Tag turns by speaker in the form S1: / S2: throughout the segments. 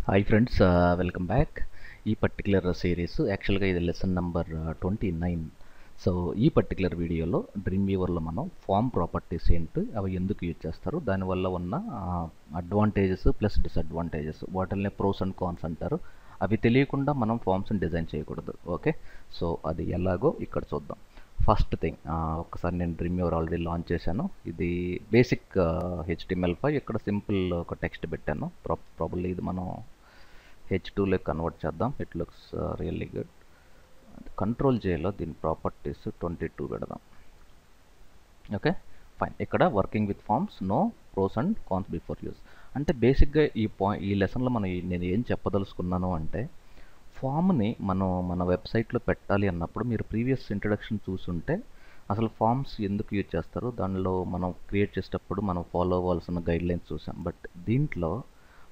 S1: Hi friends, welcome back. ఈ particular series యాక్చువల్గా ఇది లెసన్ నెంబర్ 29. సో ఈ పర్టికులర్ వీడియోలో డ్రీమ్ వ్యూవర్లో మనం ఫామ్ ప్రాపర్టీస్ ఏంటి, అవి ఎందుకు యూజ్ చేస్తారు, దానివల్ల ఉన్న అడ్వాంటేజెస్ ప్లస్ డిసడ్వాంటేజెస్, వాటిల్ని ప్రోస్ అండ్ కాన్స్ అంటారు. అవి తెలియకుండా మనం ఫామ్స్ని డిజైన్ చేయకూడదు. ఓకే, సో అది ఎలాగో ఇక్కడ చూద్దాం. ఫస్ట్ థింగ్, ఒకసారి నేను డ్రీమ్ వ్యూవర్ ఆల్రెడీ లాంచ్ చేశాను. ఇది బేసిక్ HTML5. ఇక్కడ సింపుల్ ఒక టెక్స్ట్ పెట్టాను. ప్రాబబ్లీ ఇది మనం H2లో కన్వర్ట్ చేద్దాం. It looks really good. Control Jలో దీని ప్రాపర్టీస్ 22 పెడదాం. Okay fine. ఇక్కడ working with forms, no pros and cons before use. అంటే బేసిక్గా ఈ లెసన్లో నేను ఏం చెప్పదలుచుకున్నాను అంటే, ఫామ్ని మన వెబ్సైట్లో పెట్టాలి అన్నప్పుడు మీరు ప్రీవియస్ ఇంట్రడక్షన్ చూసుంటే అసలు ఫామ్స్ ఎందుకు యూజ్ చేస్తారు, దానిలో మనం క్రియేట్ చేసేటప్పుడు మనం ఫాలో అవ్వాల్సిన గైడ్లైన్స్ చూసాం. బట్ దీంట్లో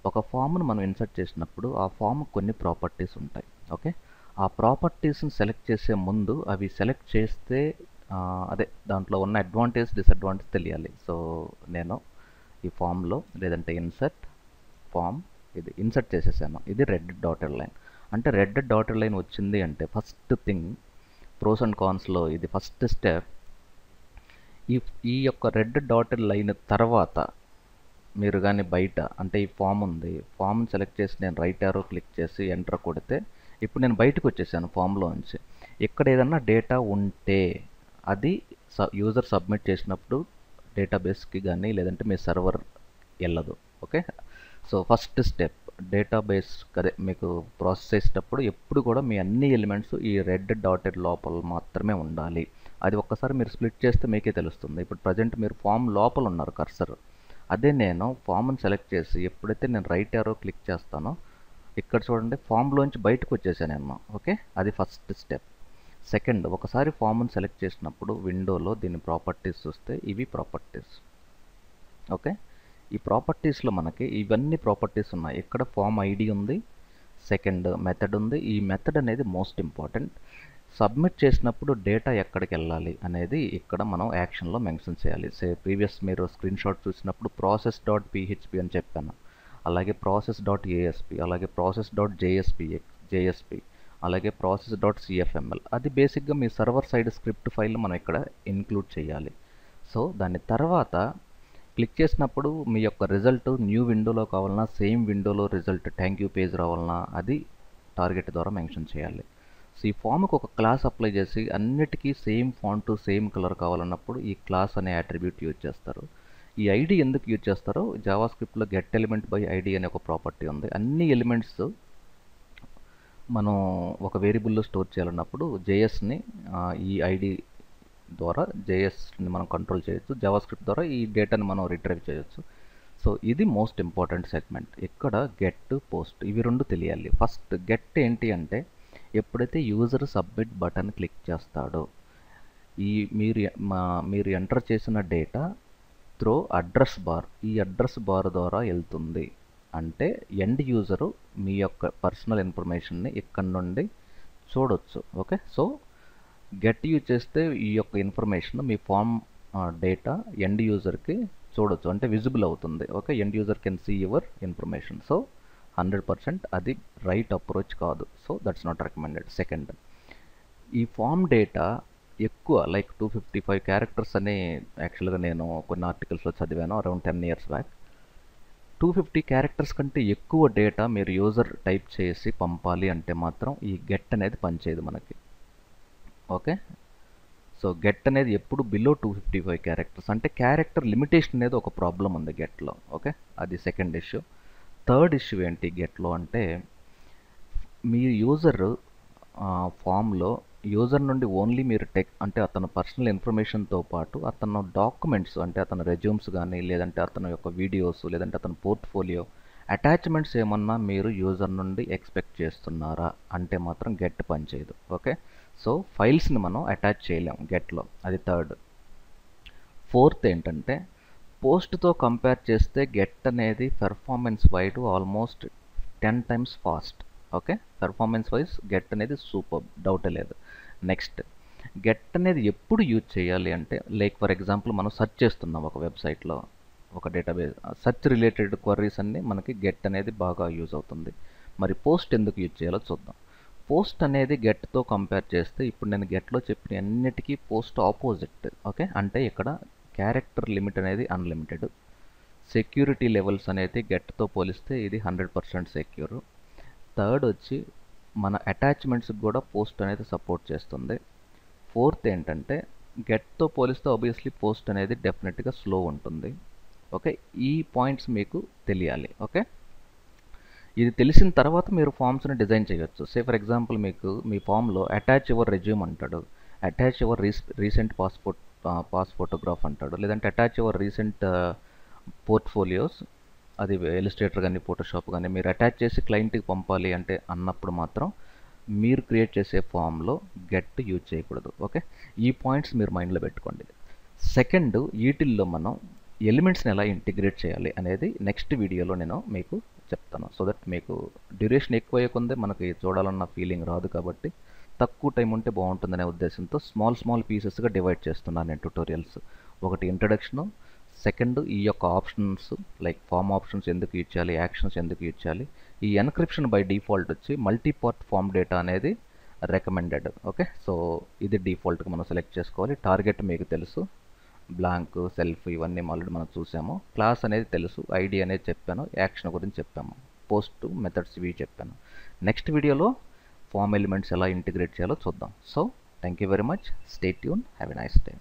S1: ఒక ఫామ్ను మనం ఇన్సర్ట్ చేసినప్పుడు ఆ ఫామ్ కొన్ని ప్రాపర్టీస్ ఉంటాయి. ఓకే, ఆ ప్రాపర్టీస్ని సెలెక్ట్ చేసే ముందు అవి సెలెక్ట్ చేస్తే అదే దాంట్లో ఉన్న అడ్వాంటేజ్ డిసడ్వాంటేజ్ తెలియాలి. సో నేను ఈ ఫామ్లో లేదంటే ఇన్సర్ట్ ఫామ్, ఇది ఇన్సర్ట్ చేసేసాను. ఇది రెడ్ డాటెడ్ లైన్. అంటే రెడ్ డాటెడ్ లైన్ వచ్చింది అంటే ఫస్ట్ థింగ్ ప్రోస్ అండ్ కాన్స్లో ఇది ఫస్ట్ స్టెప్. ఈ యొక్క రెడ్ డాటెడ్ లైన్ తర్వాత మీరు కానీ బయట అంటే ఈ ఫామ్ ఉంది, ఫామ్ని సెలెక్ట్ చేసి నేను రైట్ యారో క్లిక్ చేసి ఎంటర్ కొడితే ఇప్పుడు నేను బయటకు వచ్చేసాను ఫామ్లో నుంచి. ఇక్కడ ఏదన్నా డేటా ఉంటే అది యూజర్ సబ్మిట్ చేసినప్పుడు డేటాబేస్కి కానీ లేదంటే మీ సర్వర్ వెళ్ళదు. Okay, so first step database అదే మీకు ప్రాసెస్ చేసేటప్పుడు ఎప్పుడు కూడా మీ అన్ని ఎలిమెంట్స్ ఈ రెడ్ డాటెడ్ లోపల మాత్రమే ఉండాలి. అది ఒక్కసారి మీరు స్ప్లిట్ చేస్తే మీకే తెలుస్తుంది. ఇప్పుడు ప్రజెంట్ మీరు ఫామ్ లోపల ఉన్నారు కర్సర్. అదే నేను ఫామ్ని సెలెక్ట్ చేసి ఎప్పుడైతే నేను రైట్ యారో క్లిక్ చేస్తానో ఇక్కడ చూడండి ఫామ్లోంచి బయటకు వచ్చేసాను నేను. ఓకే, అది ఫస్ట్ స్టెప్. సెకండ్, ఒకసారి ఫామ్ని సెలెక్ట్ చేసినప్పుడు విండోలో దీని ప్రాపర్టీస్ చూస్తే ఇవి ప్రాపర్టీస్. ఓకే, ఈ ప్రాపర్టీస్లో మనకి ఇవన్నీ ప్రాపర్టీస్ ఉన్నాయి. ఇక్కడ ఫామ్ ఐడి ఉంది, సెకండ్ మెథడ్ ఉంది. ఈ మెథడ్ అనేది మోస్ట్ ఇంపార్టెంట్. సబ్మిట్ చేసినప్పుడు డేటా ఎక్కడికి వెళ్ళాలి అనేది ఇక్కడ మనం యాక్షన్లో మెన్షన్ చేయాలి. ప్రీవియస్ మీరు స్క్రీన్ షాట్ చూసినప్పుడు process.php అని చెప్పాను, అలాగే process.asp, అలాగే process.jsp, అలాగే process.cfml. అది బేసిక్గా మీ సర్వర్ సైడ్ స్క్రిప్ట్ ఫైల్ మనం ఇక్కడ ఇన్క్లూడ్ చేయాలి. సో దాని తర్వాత క్లిక్ చేసినప్పుడు మీ యొక్క రిజల్ట్ న్యూ విండోలో కావాలన్నా, సేమ్ విండోలో రిజల్ట్ థ్యాంక్ యూ పేజ్ రావాలన్నా అది టార్గెట్ ద్వారా మెన్షన్ చేయాలి. సో ఈ ఫామ్కి ఒక క్లాస్ అప్లై చేసి అన్నిటికీ సేమ్ ఫాంట్ సేమ్ కలర్ కావాలన్నప్పుడు ఈ క్లాస్ అనే అట్రిబ్యూట్ యూజ్ చేస్తారు. ఈ ఐడి ఎందుకు యూజ్ చేస్తారో, జావా స్క్రిప్ట్లో గెట్ ఎలిమెంట్ బై ఐడి అనే ఒక ప్రాపర్టీ ఉంది. అన్ని ఎలిమెంట్స్ మనం ఒక వేరియబుల్లో స్టోర్ చేయాలన్నప్పుడు జేఎస్ని ఈ ఐడి ద్వారా జేఎస్ని మనం కంట్రోల్ చేయొచ్చు. జావా స్క్రిప్ట్ ద్వారా ఈ డేటాని మనం రిట్రైవ్ చేయొచ్చు. సో ఇది మోస్ట్ ఇంపార్టెంట్ సెగ్మెంట్. ఇక్కడ గెట్, పోస్ట్ ఇవి రెండు తెలియాలి. ఫస్ట్ గెట్ ఏంటి అంటే, ఎప్పుడైతే యూజర్ సబ్మిట్ బటన్ క్లిక్ చేస్తాడో ఈ మీరు ఎంటర్ చేసిన డేటా త్రో అడ్రస్ బార్, ఈ అడ్రస్ బార్ ద్వారా వెళ్తుంది. అంటే ఎండ్ యూజరు మీ యొక్క పర్సనల్ ఇన్ఫర్మేషన్ని ఇక్కడ నుండి చూడొచ్చు. ఓకే, సో గెట్ యూజ్ చేస్తే ఈ యొక్క ఇన్ఫర్మేషన్ మీ ఫామ్ డేటా ఎండ్ యూజర్కి చూడొచ్చు, అంటే విజిబుల్ అవుతుంది. Okay, end user can see your information. So 100% అది రైట్ అప్రోచ్ కాదు. So that's not recommended. Second, ఈ ఫామ్ డేటా ఎక్కువ లైక్ 255 క్యారెక్టర్స్ అని యాక్చువల్గా నేను కొన్ని ఆర్టికల్స్లో చదివాను అరౌండ్ 10 years బ్యాక్. 250 క్యారెక్టర్స్ కంటే ఎక్కువ డేటా మీరు యూజర్ టైప్ చేసి పంపాలి అంటే మాత్రం ఈ గెట్ అనేది పనిచేయదు మనకి. ఓకే, సో గెట్ అనేది ఎప్పుడు బిలో 255 క్యారెక్టర్స్, అంటే క్యారెక్టర్ లిమిటేషన్ అనేది ఒక ప్రాబ్లం ఉంది గెట్లో. ఓకే, అది సెకండ్ ఇష్యూ. థర్డ్ ఇష్యూ ఏంటి గెట్లో అంటే, మీ యూజర్ ఫామ్లో యూజర్ నుండి ఓన్లీ మీరు అంటే అతను పర్సనల్ ఇన్ఫర్మేషన్తో పాటు అతను డాక్యుమెంట్స్, అంటే అతను రెజ్యూమ్స్ కానీ లేదంటే అతని యొక్క వీడియోస్ లేదంటే అతని పోర్ట్ఫోలియో అటాచ్మెంట్స్ ఏమన్నా మీరు యూజర్ నుండి ఎక్స్పెక్ట్ చేస్తున్నారా అంటే మాత్రం గెట్ పనిచేయదు. ఓకే, సో ఫైల్స్ని మనం అటాచ్ చేయలేం గెట్లో. అది థర్డ్. ఫోర్త్ ఏంటంటే, పోస్ట్తో కంపేర్ చేస్తే గెట్ అనేది performance wide almost 10 times fast. Okay, performance wise get అనేది సూపర్, డౌటే లేదు. నెక్స్ట్, గెట్ అనేది ఎప్పుడు యూజ్ చేయాలి అంటే, లైక్ ఫర్ ఎగ్జాంపుల్ మనం సెర్చ్ చేస్తున్నాం ఒక వెబ్సైట్లో. ఒక డేటాబేస్ సెర్చ్ రిలేటెడ్ క్వరీస్ అన్నీ మనకి గెట్ అనేది బాగా యూజ్ అవుతుంది. మరి పోస్ట్ ఎందుకు యూజ్ చేయాలో చూద్దాం. పోస్ట్ అనేది గెట్తో కంపేర్ చేస్తే ఇప్పుడు నేను గెట్లో చెప్పిన అన్నిటికీ పోస్ట్ ఆపోజిట్. ఓకే, అంటే ఇక్కడ క్యారెక్టర్ లిమిట్ అనేది అన్లిమిటెడ్, సెక్యూరిటీ లెవెల్స్ అనేది గెట్తో పోలిస్తే ఇది 100% సెక్యూర్. థర్డ్ వచ్చి మన అటాచ్మెంట్స్కి కూడా పోస్ట్ అనేది సపోర్ట్ చేస్తుంది. ఫోర్త్ ఏంటంటే గెట్తో పోలిస్తే ఆబ్వియస్లీ పోస్ట్ అనేది డెఫినెట్గా స్లో ఉంటుంది. ఓకే, ఈ పాయింట్స్ మీకు తెలియాలి. ఓకే, ఇది తెలిసిన తర్వాత మీరు ఫామ్స్ని డిజైన్ చేయొచ్చు. సే ఫర్ ఎగ్జాంపుల్ మీకు మీ ఫామ్లో అటాచ్ యువర్ రెజ్యూమ్ అంటాడు, attach your recent pass photograph అంటాడు, లేదంటే అటాచ్ యువర్ రీసెంట్ పోర్ట్ఫోలియోస్, అది ఇలిస్ట్రేటర్ కానీ ఫోటోషాప్ కానీ మీరు అటాచ్ చేసి క్లయింట్కి పంపాలి అంటే అన్నప్పుడు మాత్రం మీరు క్రియేట్ చేసే ఫామ్లో గెట్ యూజ్ చేయకూడదు. ఓకే, ఈ పాయింట్స్ మీరు మైండ్లో పెట్టుకోండి. సెకండ్, వీటిల్లో మనం ఎలిమెంట్స్ని ఎలా ఇంటిగ్రేట్ చేయాలి అనేది నెక్స్ట్ వీడియోలో నేను మీకు చెప్తాను. సో దట్ మీకు డ్యూరేషన్ ఎక్కువ కొందే మనకి చూడాలన్న ఫీలింగ్ రాదు, కాబట్టి తక్కువ టైం ఉంటే బాగుంటుందనే ఉద్దేశంతో స్మాల్ పీసెస్గా డివైడ్ చేస్తున్నాను నేను ట్యుటోరియల్స్. ఒకటి ఇంట్రడక్షను, సెకండ్ ఈ యొక్క ఆప్షన్స్ లైక్ ఫామ్ ఆప్షన్స్ ఎందుకు యూజ్ చేయాలి, యాక్షన్స్ ఎందుకు యూజ్ చేయాలి, ఈ ఎన్క్రిప్షన్ బై డిఫాల్ట్ వచ్చి మల్టీపార్ట్ ఫామ్ డేటా అనేది రికమెండెడ్. ఓకే, సో ఇది డిఫాల్ట్గా మనం సెలెక్ట్ చేసుకోవాలి. టార్గెట్ మీకు తెలుసు, బ్లాంక్, సెల్ఫ్ ఇవన్నీ ఆల్రెడీ మనం చూసాము. క్లాస్ అనేది తెలుసు, ఐడి అనేది చెప్పాను, యాక్షన్ గురించి చెప్పాము, పోస్ట్ మెథడ్స్ ఇవి చెప్పాను. నెక్స్ట్ వీడియోలో ఫామ్ ఎలిమెంట్స్ ఎలా ఇంటిగ్రేట్ చేయాలో చూద్దాం. So thank you very much, stay tune, have a nice day.